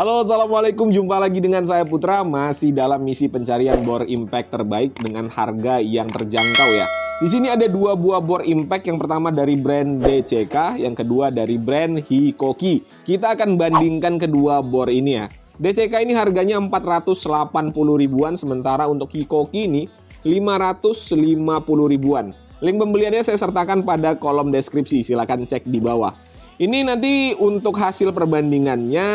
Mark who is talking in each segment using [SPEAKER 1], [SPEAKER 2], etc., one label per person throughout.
[SPEAKER 1] Halo, assalamualaikum. Jumpa lagi dengan saya Putra, masih dalam misi pencarian bor impact terbaik dengan harga yang terjangkau ya. Di sini ada dua buah bor impact, yang pertama dari brand DCK, yang kedua dari brand Hikoki. Kita akan bandingkan kedua bor ini ya. DCK ini harganya 480 ribuan, sementara untuk Hikoki ini 550 ribuan. Link pembeliannya saya sertakan pada kolom deskripsi, silahkan cek di bawah. Ini nanti untuk hasil perbandingannya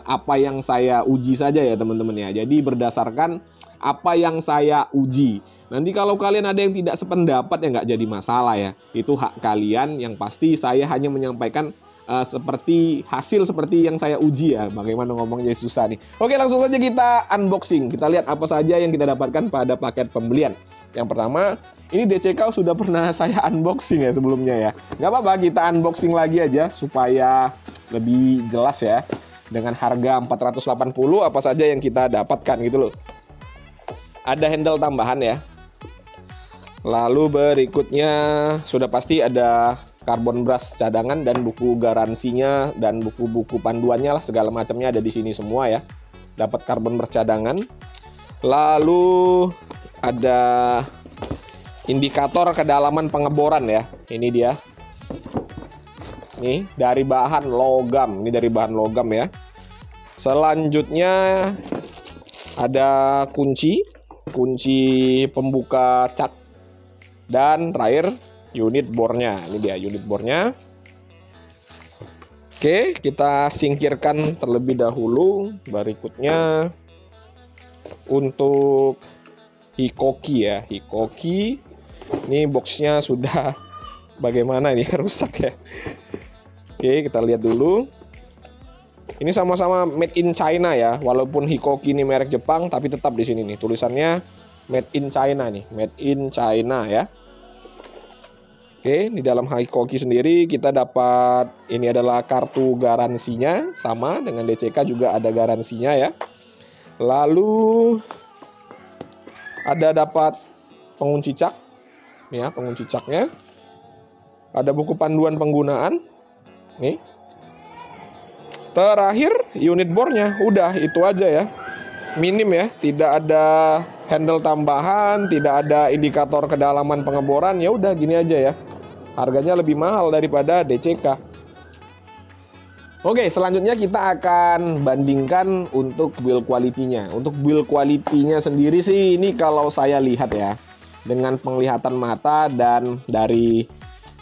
[SPEAKER 1] apa yang saya uji saja ya teman-teman ya. Jadi berdasarkan apa yang saya uji. Nanti kalau kalian ada yang tidak sependapat ya nggak jadi masalah ya. Itu hak kalian, yang pasti saya hanya menyampaikan seperti hasil seperti yang saya uji ya. Bagaimana ngomongnya susah nih. Oke, langsung saja kita unboxing. Kita lihat apa saja yang kita dapatkan pada paket pembelian. Yang pertama, ini DCK sudah pernah saya unboxing ya sebelumnya ya. Nggak apa-apa, kita unboxing lagi aja supaya lebih jelas ya. Dengan harga 480 apa saja yang kita dapatkan gitu loh. Ada handle tambahan ya. Lalu berikutnya sudah pasti ada carbon brush cadangan dan buku garansinya dan buku-buku panduannya lah, segala macamnya ada di sini semua ya. Dapat carbon brush cadangan. Lalu ada indikator kedalaman pengeboran ya. Ini dia. Nih dari bahan logam. Ini dari bahan logam ya. Selanjutnya ada kunci pembuka cat. Dan terakhir unit bornya. Ini dia unit bornya. Oke, kita singkirkan terlebih dahulu. Berikutnya untuk Hikoki ya, Hikoki. Ini boxnya sudah bagaimana ini, rusak ya. Oke, kita lihat dulu. Ini sama-sama made in China ya, walaupun Hikoki ini merek Jepang, tapi tetap di sini nih tulisannya made in China nih, made in China ya. Oke, di dalam Hikoki sendiri kita dapat, ini adalah kartu garansinya, sama dengan DCK juga ada garansinya ya. Lalu ada dapat pengunci cak, ya pengunci caknya. Ada buku panduan penggunaan, nih. Terakhir unit bornya, udah itu aja ya, minim ya, tidak ada handle tambahan, tidak ada indikator kedalaman pengeboran, ya udah gini aja ya. Harganya lebih mahal daripada DCK. Oke, selanjutnya kita akan bandingkan untuk build quality-nya. Untuk build quality-nya sendiri sih, ini kalau saya lihat ya, dengan penglihatan mata dan dari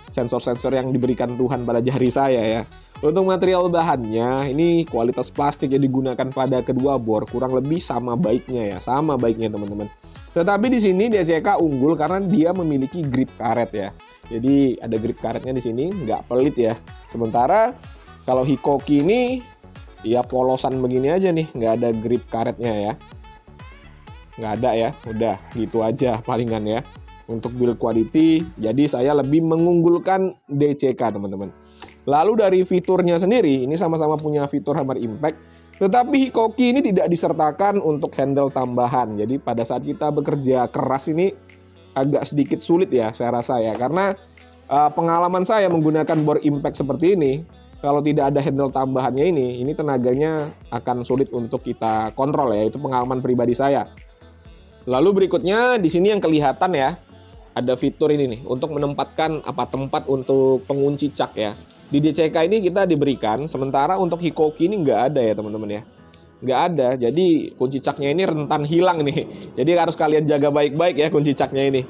[SPEAKER 1] sensor-sensor yang diberikan Tuhan pada jari saya ya. Untuk material bahannya, ini kualitas plastik yang digunakan pada kedua bor kurang lebih sama baiknya ya, sama baiknya teman-teman. Tetapi di sini DCK unggul karena dia memiliki grip karet ya. Jadi ada grip karetnya di sini, nggak pelit ya. Sementara kalau Hikoki ini ya polosan begini aja nih, nggak ada grip karetnya ya. Nggak ada ya, udah gitu aja palingan ya. Untuk build quality, jadi saya lebih mengunggulkan DCK teman-teman. Lalu dari fiturnya sendiri, ini sama-sama punya fitur hammer impact. Tetapi Hikoki ini tidak disertakan untuk handle tambahan. Jadi pada saat kita bekerja keras ini agak sedikit sulit ya saya rasa ya. Karena pengalaman saya menggunakan bor impact seperti ini, kalau tidak ada handle tambahannya ini tenaganya akan sulit untuk kita kontrol ya. Itu pengalaman pribadi saya. Lalu berikutnya di sini yang kelihatan ya, ada fitur ini nih untuk menempatkan tempat untuk pengunci cak ya. Di DCK ini kita diberikan, sementara untuk Hikoki ini nggak ada ya teman-teman ya. Nggak ada, jadi kunci caknya ini rentan hilang nih. Jadi harus kalian jaga baik-baik ya kunci caknya ini.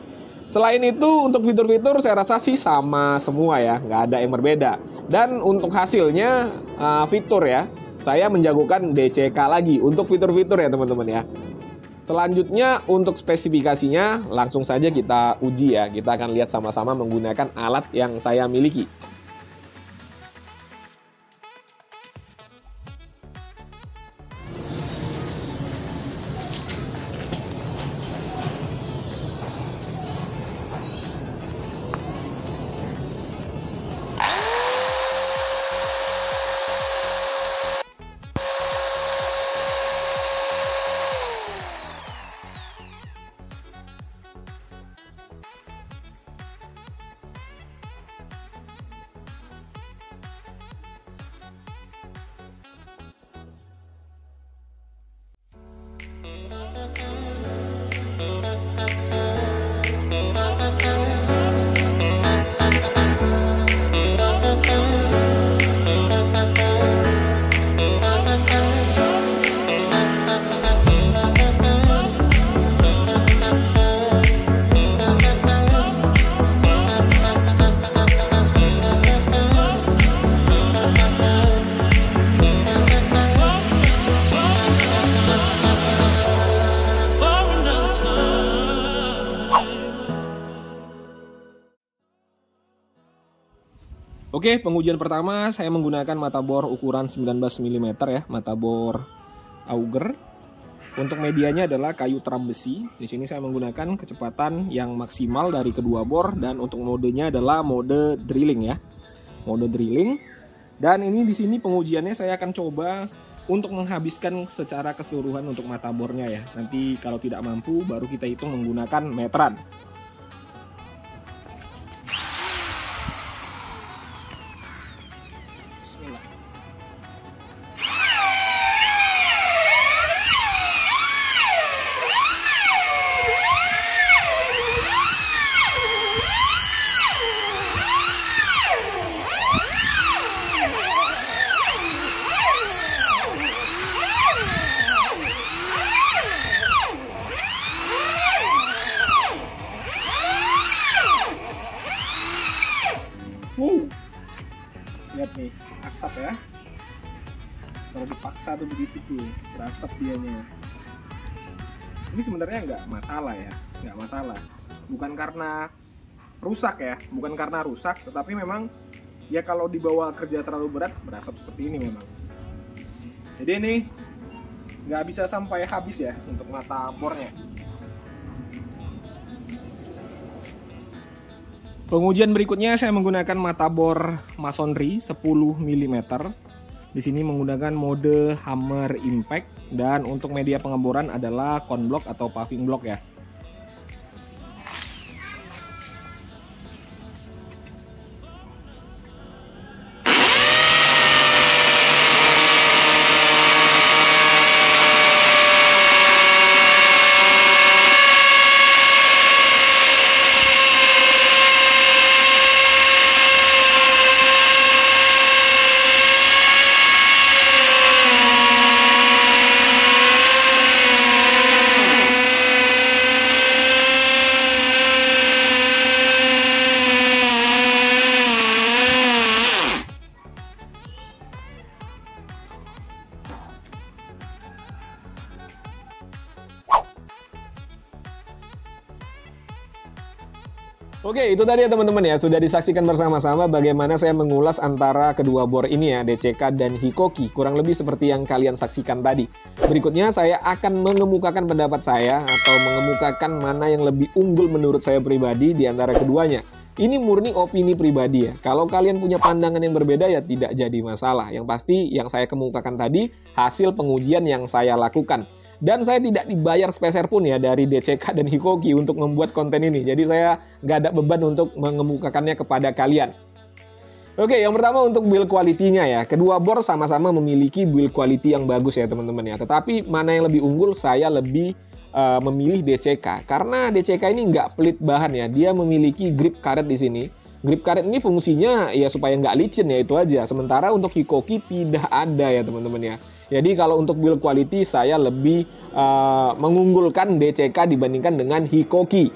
[SPEAKER 1] Selain itu untuk fitur-fitur saya rasa sih sama semua ya, nggak ada yang berbeda. Dan untuk hasilnya fitur ya, saya menjagokan DCK lagi untuk fitur-fitur ya teman-teman ya. Selanjutnya untuk spesifikasinya langsung saja kita uji ya. Kita akan lihat sama-sama menggunakan alat yang saya miliki. Oke, pengujian pertama saya menggunakan mata bor ukuran 19 mm ya, mata bor auger. Untuk medianya adalah kayu trap besi. Di sini saya menggunakan kecepatan yang maksimal dari kedua bor, dan untuk modenya adalah mode drilling ya. Mode drilling. Dan ini di sini pengujiannya saya akan coba untuk menghabiskan secara keseluruhan untuk mata bornya ya. Nanti kalau tidak mampu baru kita hitung menggunakan meteran. Lihat nih, asap ya. Kalau dipaksa tuh begitu tuh, berasap dianya. Ini sebenarnya nggak masalah ya, nggak masalah. Bukan karena rusak ya, bukan karena rusak, tetapi memang ya kalau dibawa kerja terlalu berat, berasap seperti ini memang. Jadi ini nggak bisa sampai habis ya untuk mata bornya. Pengujian berikutnya saya menggunakan mata bor masonry 10 mm. Di sini menggunakan mode hammer impact, dan untuk media pengeboran adalah cone block atau paving block ya. Oke, itu tadi ya teman-teman ya, sudah disaksikan bersama-sama bagaimana saya mengulas antara kedua bor ini ya, DCK dan Hikoki, kurang lebih seperti yang kalian saksikan tadi. Berikutnya saya akan mengemukakan pendapat saya atau mengemukakan mana yang lebih unggul menurut saya pribadi di antara keduanya. Ini murni opini pribadi ya, kalau kalian punya pandangan yang berbeda ya tidak jadi masalah. Yang pasti yang saya kemukakan tadi hasil pengujian yang saya lakukan. Dan saya tidak dibayar sepeser pun ya dari DCK dan Hikoki untuk membuat konten ini. Jadi saya nggak ada beban untuk mengemukakannya kepada kalian. Oke, yang pertama untuk build quality-nya ya. Kedua bor sama-sama memiliki build quality yang bagus ya teman-teman ya. Tetapi mana yang lebih unggul, saya lebih memilih DCK. Karena DCK ini nggak pelit bahan ya. Dia memiliki grip karet di sini. Grip karet ini fungsinya ya supaya nggak licin ya, itu aja. Sementara untuk Hikoki tidak ada ya teman-teman ya. Jadi kalau untuk build quality saya lebih mengunggulkan DCK dibandingkan dengan Hikoki.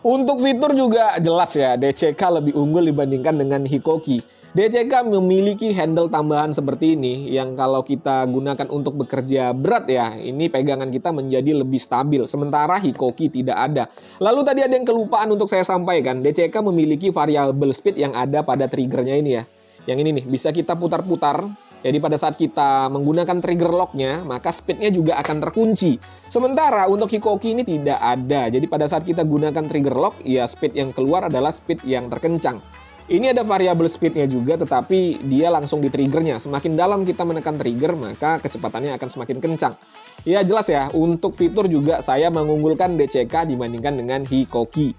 [SPEAKER 1] Untuk fitur juga jelas ya, DCK lebih unggul dibandingkan dengan Hikoki. DCK memiliki handle tambahan seperti ini yang kalau kita gunakan untuk bekerja berat ya, ini pegangan kita menjadi lebih stabil. Sementara Hikoki tidak ada. Lalu tadi ada yang kelupaan untuk saya sampaikan, DCK memiliki variable speed yang ada pada triggernya ini ya. Yang ini nih, bisa kita putar-putar. Jadi pada saat kita menggunakan trigger locknya, maka speednya juga akan terkunci. Sementara untuk Hikoki ini tidak ada. Jadi pada saat kita gunakan trigger lock, ya speed yang keluar adalah speed yang terkencang. Ini ada variabel speednya juga, tetapi dia langsung di triggernya. Semakin dalam kita menekan trigger, maka kecepatannya akan semakin kencang. Ya jelas ya, untuk fitur juga saya mengunggulkan DCK dibandingkan dengan Hikoki.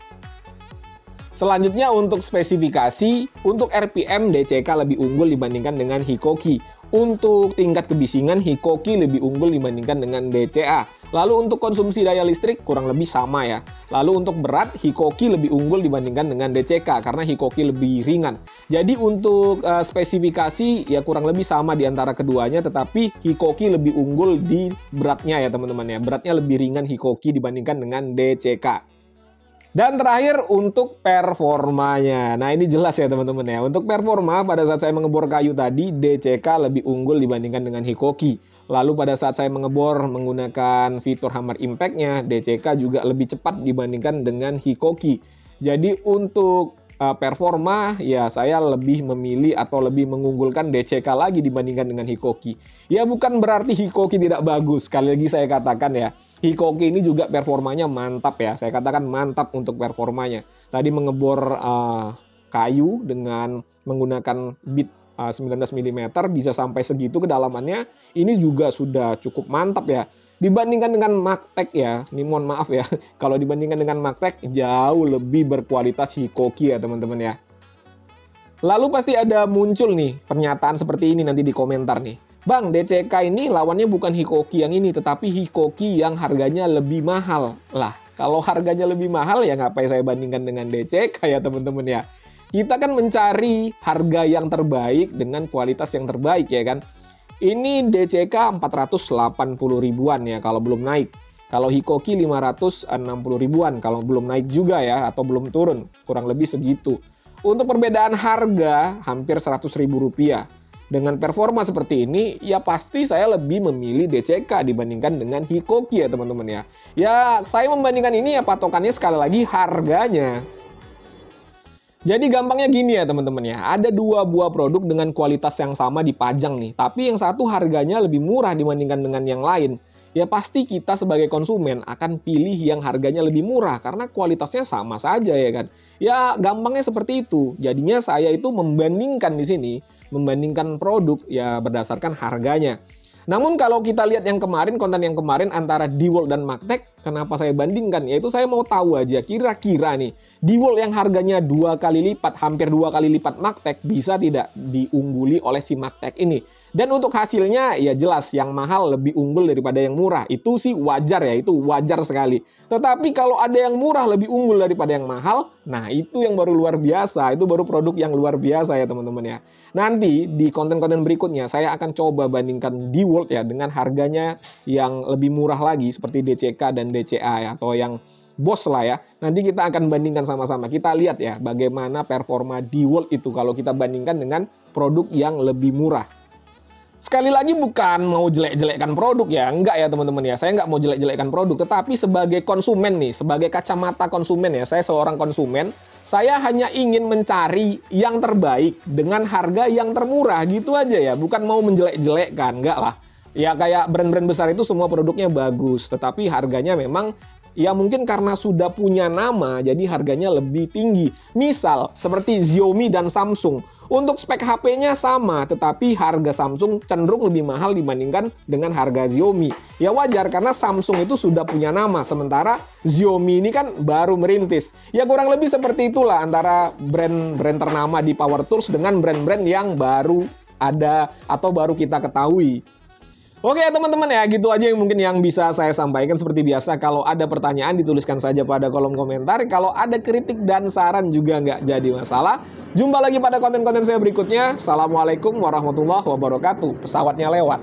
[SPEAKER 1] Selanjutnya untuk spesifikasi, untuk RPM DCK lebih unggul dibandingkan dengan Hikoki. Untuk tingkat kebisingan, Hikoki lebih unggul dibandingkan dengan DCA. Lalu untuk konsumsi daya listrik kurang lebih sama ya. Lalu untuk berat, Hikoki lebih unggul dibandingkan dengan DCK karena Hikoki lebih ringan. Jadi untuk spesifikasi ya kurang lebih sama di antara keduanya, tetapi Hikoki lebih unggul di beratnya ya teman-teman ya. Beratnya lebih ringan Hikoki dibandingkan dengan DCK. Dan terakhir untuk performanya. Nah ini jelas ya teman-teman ya. Untuk performa pada saat saya mengebor kayu tadi, DCK lebih unggul dibandingkan dengan Hikoki. Lalu pada saat saya mengebor menggunakan fitur hammer impact-nya, DCK juga lebih cepat dibandingkan dengan Hikoki. Jadi untuk performa, ya saya lebih memilih atau lebih mengunggulkan DCK lagi dibandingkan dengan Hikoki. Ya bukan berarti Hikoki tidak bagus. Sekali lagi saya katakan ya, Hikoki ini juga performanya mantap ya. Saya katakan mantap untuk performanya. Tadi mengebor kayu dengan menggunakan bit 19 mm bisa sampai segitu kedalamannya. Ini juga sudah cukup mantap ya. Dibandingkan dengan Magtek ya, ini mohon maaf ya, kalau dibandingkan dengan Magtek jauh lebih berkualitas Hikoki ya teman-teman ya. Lalu pasti ada muncul nih pernyataan seperti ini nanti di komentar nih. Bang, DCK ini lawannya bukan Hikoki yang ini, tetapi Hikoki yang harganya lebih mahal. Lah, kalau harganya lebih mahal ya ngapain saya bandingkan dengan DCK ya teman-teman ya. Kita kan mencari harga yang terbaik dengan kualitas yang terbaik ya kan. Ini DCK 480 ribuan ya kalau belum naik. Kalau Hikoki 560 ribuan kalau belum naik juga ya atau belum turun. Kurang lebih segitu. Untuk perbedaan harga hampir 100 ribu rupiah. Dengan performa seperti ini ya pasti saya lebih memilih DCK dibandingkan dengan Hikoki ya teman-teman ya. Ya saya membandingkan ini ya patokannya sekali lagi harganya. Jadi gampangnya gini ya teman-teman ya, ada dua buah produk dengan kualitas yang sama dipajang nih, tapi yang satu harganya lebih murah dibandingkan dengan yang lain. Ya pasti kita sebagai konsumen akan pilih yang harganya lebih murah karena kualitasnya sama saja ya kan. Ya gampangnya seperti itu. Jadinya saya itu membandingkan di sini, membandingkan produk ya berdasarkan harganya. Namun kalau kita lihat yang kemarin, konten yang kemarin antara DeWalt dan Magtek, kenapa saya bandingkan? Yaitu saya mau tahu aja kira-kira nih, DeWalt yang harganya 2 kali lipat, hampir 2 kali lipat Magtek, bisa tidak diungguli oleh si Magtek ini? Dan untuk hasilnya ya jelas yang mahal lebih unggul daripada yang murah. Itu sih wajar ya, itu wajar sekali. Tetapi kalau ada yang murah lebih unggul daripada yang mahal, nah itu yang baru luar biasa. Itu baru produk yang luar biasa ya teman-teman ya. Nanti di konten-konten berikutnya saya akan coba bandingkan DeWalt ya dengan harganya yang lebih murah lagi seperti DCK dan DCA ya, atau yang Bosch lah ya. Nanti kita akan bandingkan sama-sama. Kita lihat ya bagaimana performa DeWalt itu kalau kita bandingkan dengan produk yang lebih murah. Sekali lagi bukan mau jelek-jelekkan produk ya, enggak ya teman-teman ya. Saya enggak mau jelek-jelekkan produk, tetapi sebagai konsumen nih, sebagai kacamata konsumen ya, saya seorang konsumen, saya hanya ingin mencari yang terbaik dengan harga yang termurah gitu aja ya, bukan mau menjelek-jelekkan, enggak lah. Ya kayak brand-brand besar itu semua produknya bagus, tetapi harganya memang ya mungkin karena sudah punya nama, jadi harganya lebih tinggi. Misal seperti Xiaomi dan Samsung. Untuk spek HP-nya sama, tetapi harga Samsung cenderung lebih mahal dibandingkan dengan harga Xiaomi. Ya wajar, karena Samsung itu sudah punya nama, sementara Xiaomi ini kan baru merintis. Ya kurang lebih seperti itulah antara brand-brand ternama di Power Tools dengan brand-brand yang baru ada atau baru kita ketahui. Oke teman-teman ya, gitu aja yang mungkin yang bisa saya sampaikan. Seperti biasa, kalau ada pertanyaan dituliskan saja pada kolom komentar. Kalau ada kritik dan saran juga nggak jadi masalah. Jumpa lagi pada konten-konten saya berikutnya. Assalamualaikum warahmatullahi wabarakatuh. Pesawatnya lewat.